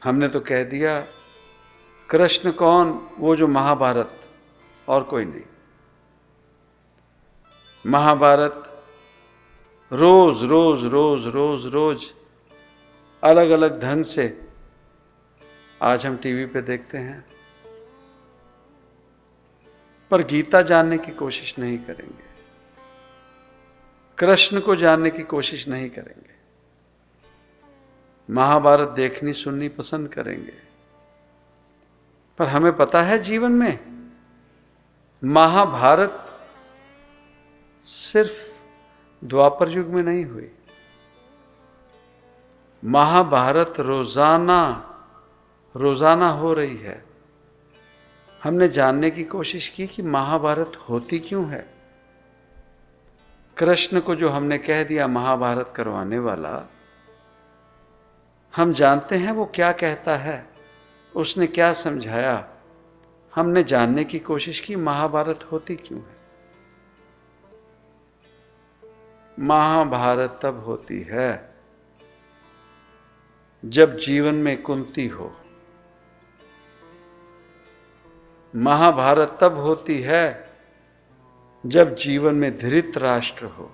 हमने तो कह दिया कृष्ण कौन, वो जो महाभारत, और कोई नहीं। महाभारत रोज रोज रोज रोज रोज अलग अलग ढंग से आज हम टीवी पे देखते हैं, पर गीता जानने की कोशिश नहीं करेंगे, कृष्ण को जानने की कोशिश नहीं करेंगे, महाभारत देखनी सुननी पसंद करेंगे। पर हमें पता है जीवन में महाभारत सिर्फ द्वापर युग में नहीं हुई। महाभारत रोजाना रोजाना हो रही है। हमने जानने की कोशिश की कि महाभारत होती क्यों है। कृष्ण को जो हमने कह दिया महाभारत करवाने वाला, हम जानते हैं वो क्या कहता है, उसने क्या समझाया। हमने जानने की कोशिश की महाभारत होती क्यों है। महाभारत तब होती है जब जीवन में कुंती हो। महाभारत तब होती है जब जीवन में धृतराष्ट्र हो।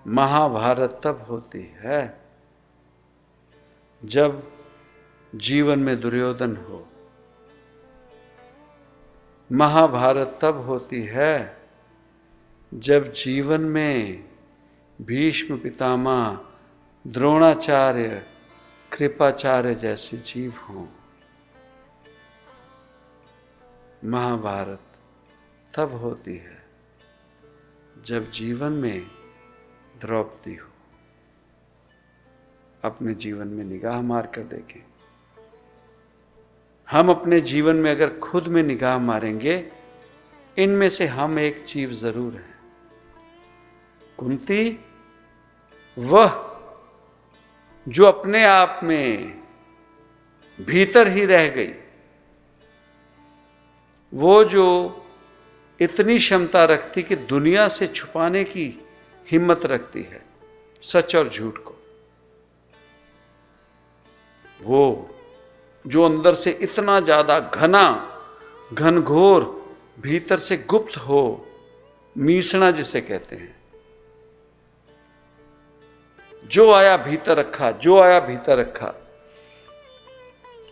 महाभारत तब होती है जब जीवन में दुर्योधन हो। महाभारत तब होती है जब जीवन में भीष्म पितामह, द्रोणाचार्य, कृपाचार्य जैसे जीव हों। महाभारत तब होती है जब जीवन में द्रौपदी हो। अपने जीवन में निगाह मार कर देखें। हम अपने जीवन में अगर खुद में निगाह मारेंगे, इनमें से हम एक जीव जरूर हैं। कुंती वह जो अपने आप में भीतर ही रह गई, वो जो इतनी क्षमता रखती कि दुनिया से छुपाने की हिम्मत रखती है सच और झूठ को, वो जो अंदर से इतना ज्यादा घना घनघोर भीतर से गुप्त हो, मीसना जिसे कहते हैं, जो आया भीतर रखा, जो आया भीतर रखा,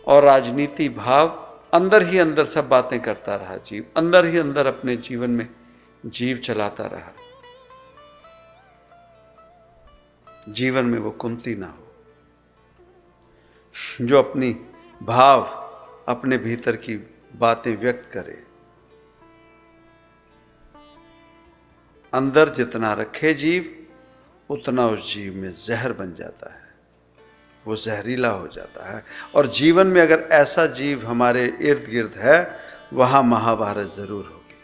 और राजनीति भाव अंदर ही अंदर सब बातें करता रहा जीव, अंदर ही अंदर अपने जीवन में जीव चलाता रहा। जीवन में वो कुंती ना हो जो अपनी भाव, अपने भीतर की बातें व्यक्त करे। अंदर जितना रखे जीव, उतना उस जीव में जहर बन जाता है, वो जहरीला हो जाता है। और जीवन में अगर ऐसा जीव हमारे इर्द गिर्द है, वहां महाभारत जरूर होगी।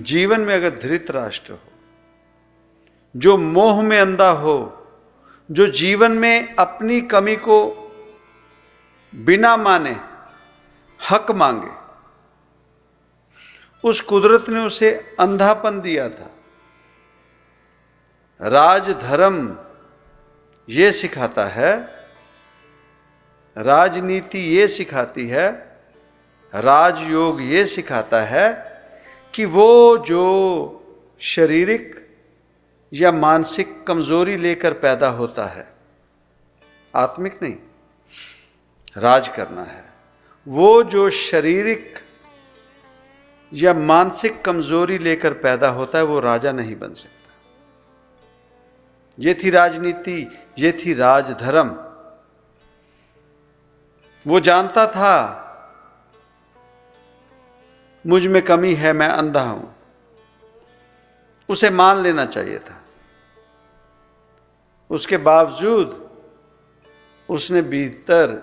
जीवन में अगर धृतराष्ट्र हो, जो मोह में अंधा हो, जो जीवन में अपनी कमी को बिना माने हक मांगे, उस कुदरत ने उसे अंधापन दिया था। राजधर्म ये सिखाता है, राजनीति ये सिखाती है, राजयोग ये सिखाता है कि वो जो शारीरिक या मानसिक कमजोरी लेकर पैदा होता है, आत्मिक नहीं, राज करना है, वो जो शारीरिक या मानसिक कमजोरी लेकर पैदा होता है, वो राजा नहीं बन सकता। ये थी राजनीति, ये थी राजधर्म। वो जानता था मुझ में कमी है, मैं अंधा हूं, उसे मान लेना चाहिए था। उसके बावजूद उसने भीतर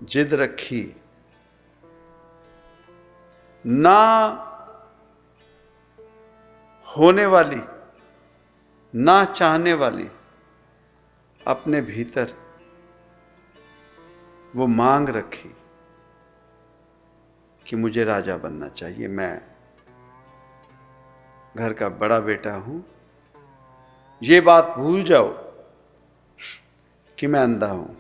जिद रखी, ना होने वाली, ना चाहने वाली अपने भीतर वो मांग रखी कि मुझे राजा बनना चाहिए, मैं घर का बड़ा बेटा हूं। ये बात भूल जाओ कि मैं अंधा हूं।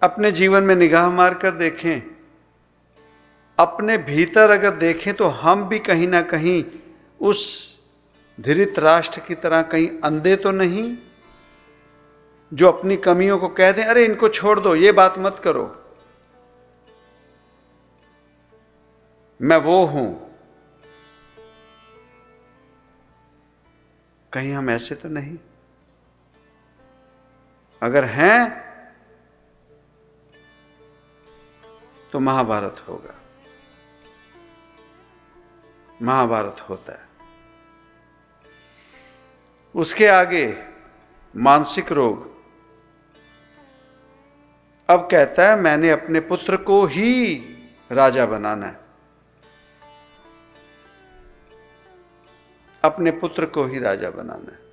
अपने जीवन में निगाह मारकर देखें, अपने भीतर अगर देखें तो हम भी कहीं ना कहीं उस धृतराष्ट्र की तरह कहीं अंधे तो नहीं, जो अपनी कमियों को कह दें, अरे इनको छोड़ दो, ये बात मत करो, मैं वो हूं। कहीं हम ऐसे तो नहीं? अगर हैं तो महाभारत होगा, महाभारत होता है। उसके आगे मानसिक रोग। अब कहता है मैंने अपने पुत्र को ही राजा बनाना है, अपने पुत्र को ही राजा बनाना है।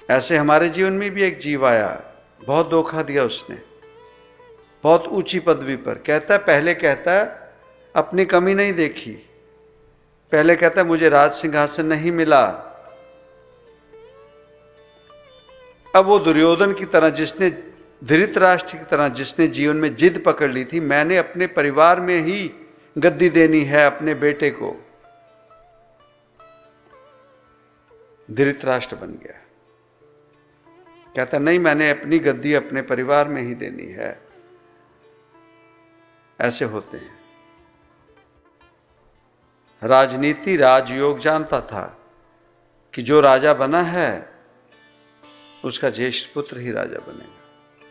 ऐसे हमारे जीवन में भी एक जीव आया, बहुत धोखा दिया उसने, बहुत ऊंची पदवी पर। कहता है, पहले कहता है अपनी कमी नहीं देखी, पहले कहता है मुझे राज सिंहासन नहीं मिला। अब वो दुर्योधन की तरह, जिसने धृतराष्ट्र की तरह, जिसने जीवन में जिद पकड़ ली थी, मैंने अपने परिवार में ही गद्दी देनी है अपने बेटे को, धृतराष्ट्र बन गया। कहता नहीं, मैंने अपनी गद्दी अपने परिवार में ही देनी है। ऐसे होते हैं। राजनीति, राजयोग जानता था कि जो राजा बना है उसका ज्येष्ठ पुत्र ही राजा बनेगा।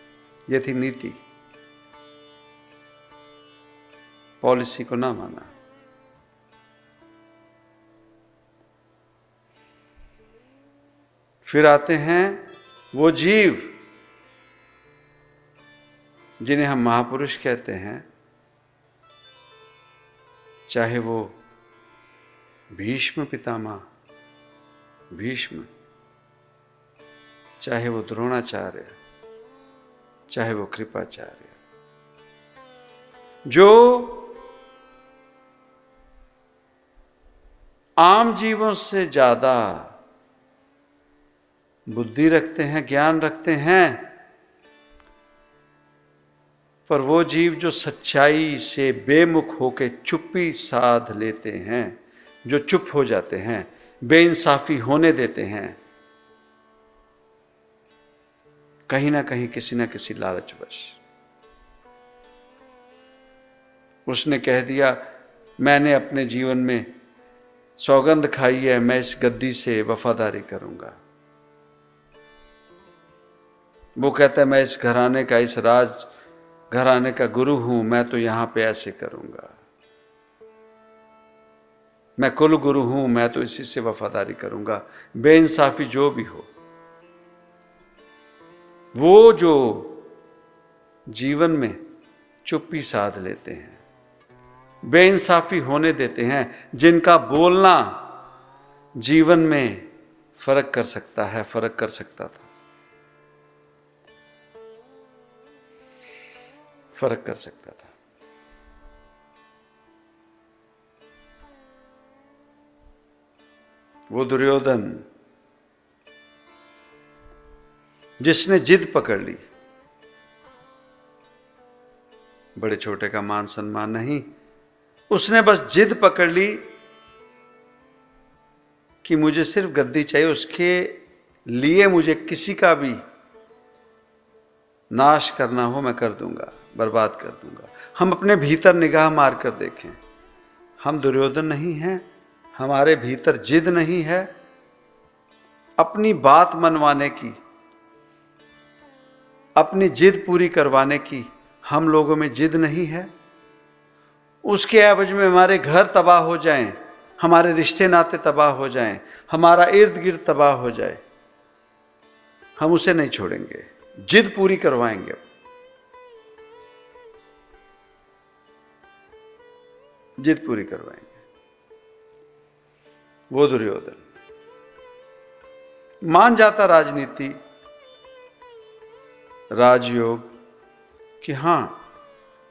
यह थी नीति। पॉलिसी को ना माना। फिर आते हैं वो जीव जिन्हें हम महापुरुष कहते हैं, चाहे वो भीष्म पितामह, भीष्म, चाहे वो द्रोणाचार्य, चाहे वो कृपाचार्य, जो आम जीवों से ज्यादा बुद्धि रखते हैं, ज्ञान रखते हैं, पर वो जीव जो सच्चाई से बेमुख होकर चुप्पी साध लेते हैं, जो चुप हो जाते हैं, बेइंसाफी होने देते हैं, कहीं ना कहीं किसी ना किसी लालचवश। उसने कह दिया मैंने अपने जीवन में सौगंध खाई है, मैं इस गद्दी से वफादारी करूंगा। वो कहता है मैं इस घराने का, इस राज घराने का गुरु हूं, मैं तो यहां पे ऐसे करूंगा, मैं कुल गुरु हूं, मैं तो इसी से वफादारी करूंगा, बेइंसाफी जो भी हो। वो जो जीवन में चुप्पी साध लेते हैं, बेइंसाफी होने देते हैं, जिनका बोलना जीवन में फर्क कर सकता है, फर्क कर सकता था, फर्क कर सकता था। वो दुर्योधन जिसने जिद पकड़ ली, बड़े छोटे का मान सम्मान नहीं, उसने बस जिद पकड़ ली कि मुझे सिर्फ गद्दी चाहिए, उसके लिए मुझे किसी का भी नाश करना हो मैं कर दूंगा, बर्बाद कर दूंगा। हम अपने भीतर निगाह मार कर देखें, हम दुर्योधन नहीं हैं, हमारे भीतर जिद नहीं है, अपनी बात मनवाने की, अपनी जिद पूरी करवाने की हम लोगों में जिद नहीं है। उसके एवज में हमारे घर तबाह हो जाएं, हमारे रिश्ते नाते तबाह हो जाएं, हमारा इर्द गिर्द तबाह हो जाए, हम उसे नहीं छोड़ेंगे, जिद पूरी करवाएंगे, जिद पूरी करवाएंगे। वो दुर्योधन मान जाता राजनीति, राजयोग, कि हां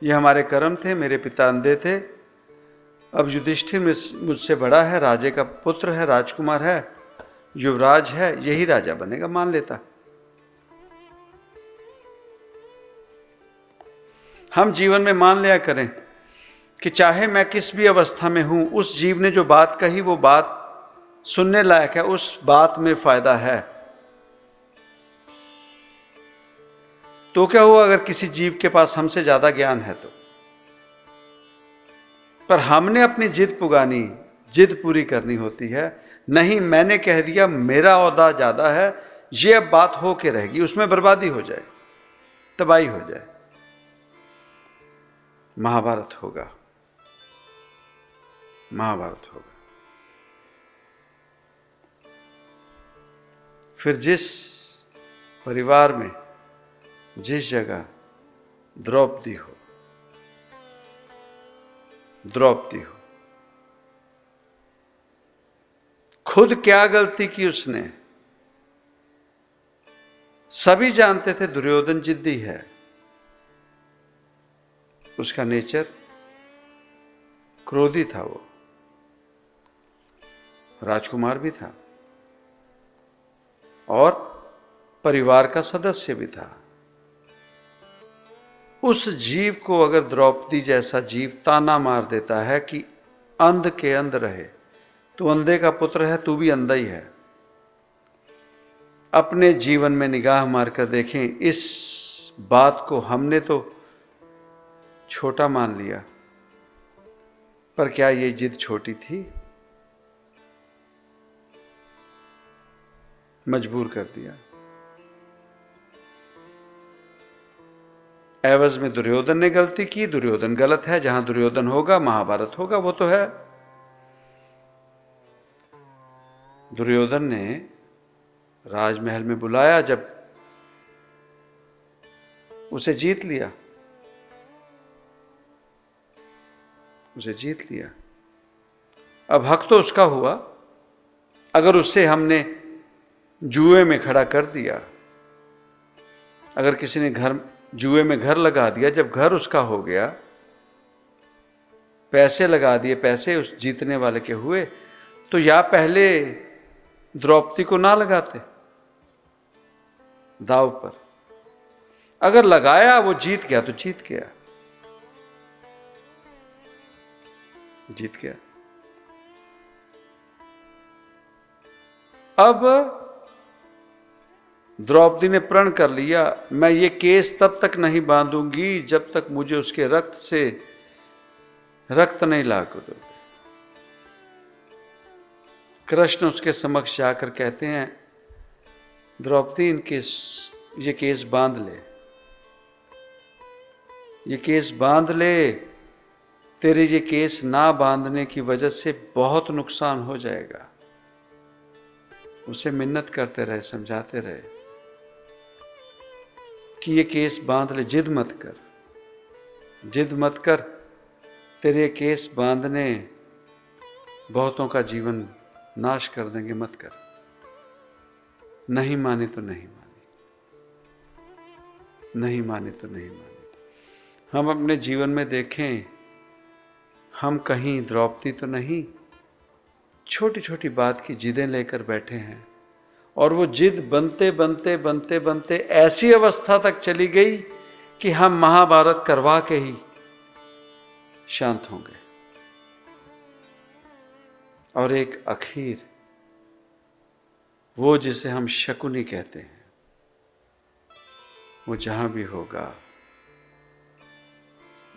ये हमारे कर्म थे, मेरे पिता अंधे थे, अब युधिष्ठिर मुझसे बड़ा है, राजे का पुत्र है, राजकुमार है, युवराज है यही राजा बनेगा, मान लेता। हम जीवन में मान लिया करें कि चाहे मैं किस भी अवस्था में हूं, उस जीव ने जो बात कही वो बात सुनने लायक है, उस बात में फायदा है। तो क्या हुआ अगर किसी जीव के पास हमसे ज्यादा ज्ञान है तो? पर हमने अपनी जिद पुगानी, जिद पूरी करनी होती है। नहीं, मैंने कह दिया मेरा ओहदा ज्यादा है, ये अब बात हो के रहेगी, उसमें बर्बादी हो जाए, तबाही हो जाए। महाभारत होगा, महाभारत होगा। फिर जिस परिवार में, जिस जगह द्रौपदी हो, द्रौपदी हो, खुद क्या गलती की उसने? सभी जानते थे दुर्योधन जिद्दी है, उसका नेचर क्रोधी था, वो राजकुमार भी था और परिवार का सदस्य भी था। उस जीव को अगर द्रौपदी जैसा जीव ताना मार देता है कि अंध के अंध रहे, तू अंधे का पुत्र है, तू भी अंधा ही है। अपने जीवन में निगाह मारकर देखें, इस बात को हमने तो छोटा मान लिया, पर क्या ये जिद छोटी थी? मजबूर कर दिया। एवज में दुर्योधन ने गलती की, दुर्योधन गलत है, जहां दुर्योधन होगा महाभारत होगा, वो तो है। दुर्योधन ने राजमहल में बुलाया, जब उसे जीत लिया, उसे जीत लिया। अब हक तो उसका हुआ। अगर उसे हमने जुए में खड़ा कर दिया, अगर किसी ने घर जुए में घर लगा दिया, जब घर उसका हो गया, पैसे लगा दिए, पैसे उस जीतने वाले के हुए, तो या पहले द्रौपदी को ना लगाते दाव पर? अगर लगाया, वो जीत गया तो जीत गया, जीत गया। अब द्रौपदी ने प्रण कर लिया, मैं ये केस तब तक नहीं बांधूंगी जब तक मुझे उसके रक्त से रक्त नहीं लाकर दोगे। कृष्ण उसके समक्ष जाकर कहते हैं, द्रौपदी ये केस बांध ले, ये केस बांध ले। तेरे ये केस ना बांधने की वजह से बहुत नुकसान हो जाएगा। उसे मिन्नत करते रहे, समझाते रहे कि ये केस बांध ले, जिद मत कर, जिद मत कर, तेरे केस बांधने बहुतों का जीवन नाश कर देंगे, मत कर। नहीं मानी तो नहीं मानी, नहीं मानी तो नहीं मानी। हम अपने जीवन में देखें, हम कहीं द्रौपदी तो नहीं, छोटी छोटी बात की जिदें लेकर बैठे हैं, और वो जिद बनते बनते बनते बनते ऐसी अवस्था तक चली गई कि हम महाभारत करवा के ही शांत होंगे। और एक आखिर, वो जिसे हम शकुनी कहते हैं, वो जहां भी होगा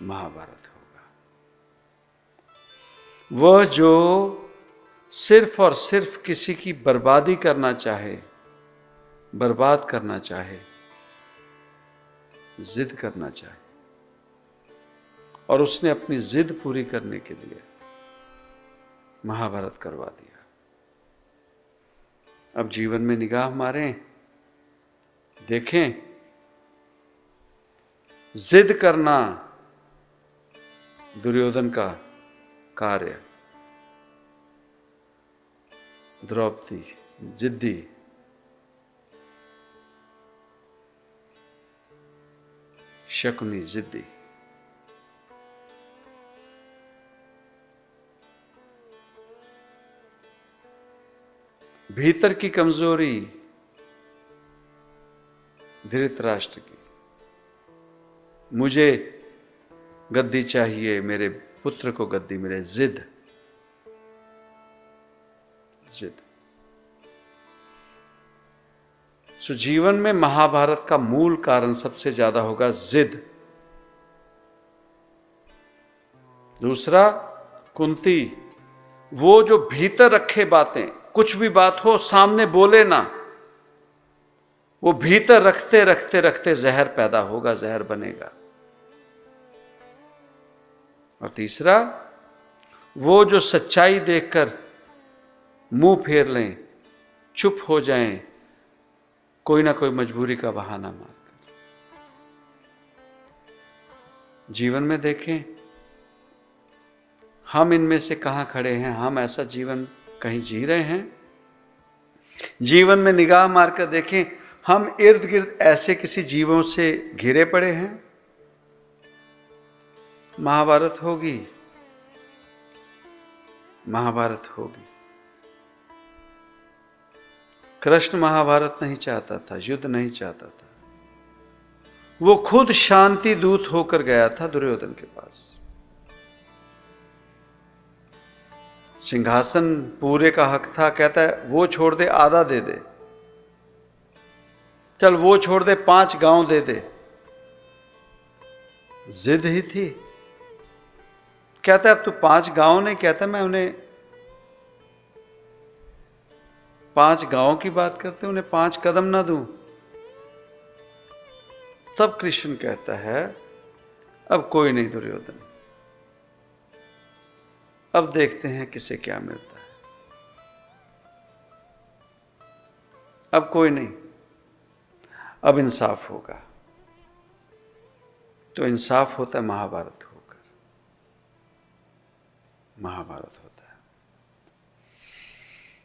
महाभारत होगा। वह जो सिर्फ और सिर्फ किसी की बर्बादी करना चाहे, बर्बाद करना चाहे, जिद करना चाहे, और उसने अपनी जिद पूरी करने के लिए महाभारत करवा दिया। अब जीवन में निगाह मारें, देखें, जिद करना दुर्योधन का कार्य, द्रौपदी जिद्दी, शकुनी जिद्दी। भीतर की कमजोरी धृतराष्ट्र की, मुझे गद्दी चाहिए, मेरे पुत्र को गद्दी मिले, जिद। सो जीवन में महाभारत का मूल कारण सबसे ज्यादा होगा जिद। दूसरा, कुंती, वो जो भीतर रखे बातें, कुछ भी बात हो सामने बोले ना, वो भीतर रखते रखते रखते जहर पैदा होगा, जहर बनेगा। और तीसरा, वो जो सच्चाई देखकर मुंह फेर लें, चुप हो जाएं, कोई ना कोई मजबूरी का बहाना मारकर। जीवन में देखें, हम इनमें से कहां खड़े हैं? हम ऐसा जीवन कहीं जी रहे हैं? जीवन में निगाह मारकर देखें, हम इर्द गिर्द ऐसे किसी जीवों से घिरे पड़े हैं? महाभारत होगी, महाभारत होगी। कृष्ण महाभारत नहीं चाहता था, युद्ध नहीं चाहता था, वो खुद शांति दूत होकर गया था दुर्योधन के पास। सिंहासन पूरे का हक था, कहता है वो छोड़ दे, आधा दे दे, चल वो छोड़ दे, 5 गांव दे दे। जिद ही थी। कहता है अब तू 5 गांव नहीं, कहता मैं उन्हें 5 गांव की बात करते, उन्हें 5 कदम ना दूं। तब कृष्ण कहता है अब कोई नहीं दुर्योधन, अब देखते हैं किसे क्या मिलता है। अब कोई नहीं, अब इंसाफ होगा। तो इंसाफ होता है महाभारत होकर, महाभारत होता है।